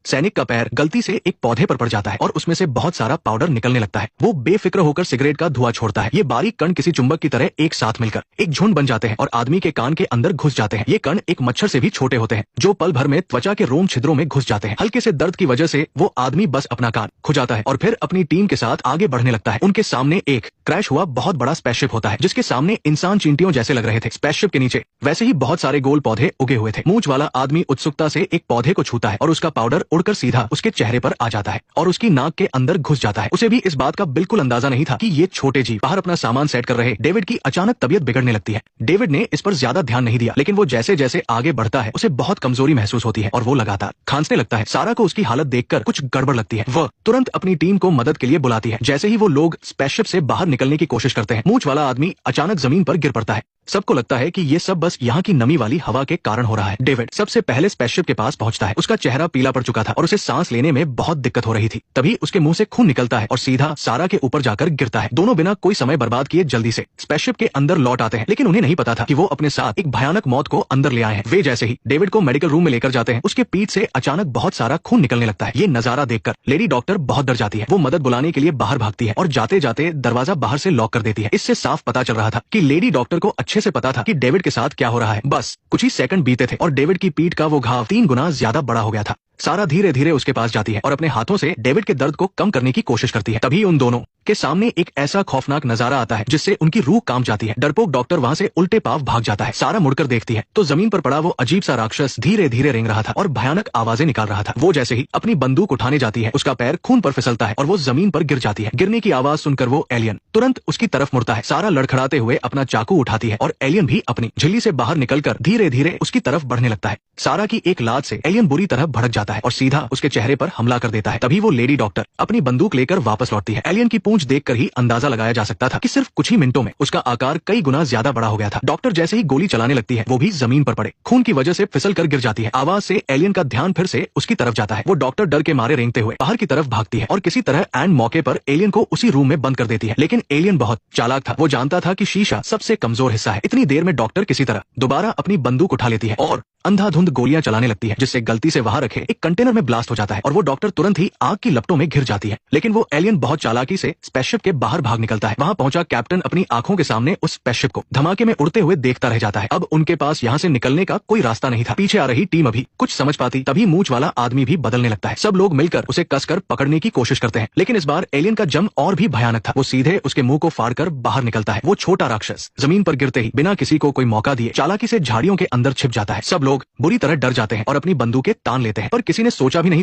सैनिक का पैर गलती से एक पौधे पर पड़ जाता है और उसमें से बहुत सारा पाउडर निकलने लगता है। वो बेफिक्र होकर सिगरेट का धुआं छोड़ता है। ये बारीक कण किसी चुंबक की तरह एक साथ मिलकर एक झुंड बन जाते हैं और आदमी के कान के अंदर घुस जाते हैं। ये कण एक मच्छर से भी छोटे होते हैं जो पल भर में त्वचा के रोम छिद्रों में घुस जाते हैं। हल्के से दर्द की वजह से वो आदमी बस अपना कान खुजाता है और फिर अपनी टीम के साथ आगे बढ़ने लगता है। उनके सामने एक क्रैश हुआ बहुत बड़ा स्पेसशिप होता है जिसके सामने इंसान चींटियों जैसे लग रहे थे। स्पेसशिप के नीचे वैसे ही बहुत सारे गोल पौधे उगे हुए थे। मूंछ वाला आदमी उत्सुकता से एक पौधे को छूता है और उसका पाउडर उड़कर सीधा उसके चेहरे पर आ जाता है और उसकी नाक के अंदर घुस जाता है। उसे भी इस बात का बिल्कुल अंदाजा नहीं था कि ये छोटे जीव बाहर अपना सामान सेट कर रहे। डेविड की अचानक तबीयत बिगड़ने लगती है। डेविड ने इस पर ज्यादा ध्यान नहीं दिया, लेकिन वो जैसे जैसे आगे बढ़ता है उसे बहुत कमजोरी महसूस होती है और वो लगातार खांसने लगता है। सारा को उसकी हालत देखकर कुछ गड़बड़ लगती है। वह तुरंत अपनी टीम को मदद के लिए बुलाती है। जैसे ही वो लोग स्पेसशिप से बाहर निकलने की कोशिश करते हैं, मूंछ वाला आदमी अचानक जमीन पर गिर पड़ता है। सबको लगता है कि ये सब बस यहाँ की नमी वाली हवा के कारण हो रहा है। डेविड सबसे पहले स्पेसशिप के पास पहुंचता है। उसका चेहरा पीला पड़ चुका था और उसे सांस लेने में बहुत दिक्कत हो रही थी। तभी उसके मुंह से खून निकलता है और सीधा सारा के ऊपर जाकर गिरता है। दोनों बिना कोई समय बर्बाद किए जल्दी से स्पेसशिप के अंदर लौट आते हैं, लेकिन उन्हें नहीं पता था कि वो अपने साथ एक भयानक मौत को अंदर ले आए हैं। वे जैसे ही डेविड को मेडिकल रूम में लेकर जाते हैं, उसके पीठ से अचानक बहुत सारा खून निकलने लगता है। ये नजारा देखकर लेडी डॉक्टर बहुत डर जाती है। वो मदद बुलाने के लिए बाहर भागती है और जाते जाते दरवाजा बाहर से लॉक कर देती है। इससे साफ पता चल रहा था कि लेडी डॉक्टर को अच्छे से पता था कि डेविड के साथ क्या हो रहा है। बस कुछ ही सेकंड बीते थे और डेविड की पीठ का वो घाव 3 गुना ज्यादा बड़ा हो गया था। सारा धीरे धीरे उसके पास जाती है और अपने हाथों से डेविड के दर्द को कम करने की कोशिश करती है। तभी उन दोनों के सामने एक ऐसा खौफनाक नजारा आता है जिससे उनकी रूह कांप जाती है। डरपोक डॉक्टर वहां से उल्टे पांव भाग जाता है। सारा मुड़कर देखती है तो जमीन पर पड़ा वो अजीब सा राक्षस धीरे धीरे रेंग रहा था और भयानक आवाजें निकाल रहा था। वो जैसे ही अपनी बंदूक उठाने जाती है, उसका पैर खून पर फिसलता है और वो जमीन पर गिर जाती है। गिरने की आवाज सुनकर वो एलियन तुरंत उसकी तरफ मुड़ता है। सारा लड़खड़ाते हुए अपना चाकू उठाती है और एलियन भी अपनी झिल्ली से बाहर निकलकर धीरे धीरे उसकी तरफ बढ़ने लगता है। सारा की एक लात से एलियन बुरी तरह भड़क जाता है और सीधा उसके चेहरे पर हमला कर देता है। तभी वो लेडी डॉक्टर अपनी बंदूक लेकर वापस लौटती है। एलियन की पूंछ देखकर ही अंदाजा लगाया जा सकता था कि सिर्फ कुछ ही मिनटों में उसका आकार कई गुना ज्यादा बड़ा हो गया था। डॉक्टर जैसे ही गोली चलाने लगती है, वो भी जमीन पर पड़े खून की वजह से फिसल कर गिर जाती है। आवाज से एलियन का ध्यान फिर से उसकी तरफ जाता है। वो डॉक्टर डर के मारे रेंगते हुए बाहर की तरफ भागती है और किसी तरह एंड मौके पर एलियन को उसी रूम में बंद कर देती है। लेकिन एलियन बहुत चालाक था। वो जानता था कि शीशा सबसे कमजोर हिस्सा है। इतनी देर में डॉक्टर किसी तरह दोबारा अपनी बंदूक उठा लेती है और अंधाधुंध गोलियां चलाने लगती है, जिससे गलती से वहां रखे एक कंटेनर में ब्लास्ट हो जाता है और वो डॉक्टर तुरंत ही आग की लपटों में घिर जाती है। लेकिन वो एलियन बहुत चालाकी से स्पेसशिप के बाहर भाग निकलता है। वहां पहुंचा कैप्टन अपनी आंखों के सामने उस स्पेसशिप को धमाके में उड़ते हुए देखता रह जाता है। अब उनके पास यहाँ से निकलने का कोई रास्ता नहीं था। पीछे आ रही टीम अभी कुछ समझ पाती तभी मूंछ वाला आदमी भी बदलने लगता है। सब लोग मिलकर उसे कसकर पकड़ने की कोशिश करते हैं, लेकिन इस बार एलियन का जम और भी भयानक था। वो सीधे उसके मुंह को फाड़कर बाहर निकलता है। वो छोटा राक्षस जमीन पर गिरते ही बिना किसी को कोई मौका दिए चालाकी से झाड़ियों के अंदर छिप जाता है। सब लोग बुरी तरह डर जाते हैं और अपनी बंदूकें तान लेते हैं, पर किसी ने सोचा भी नहीं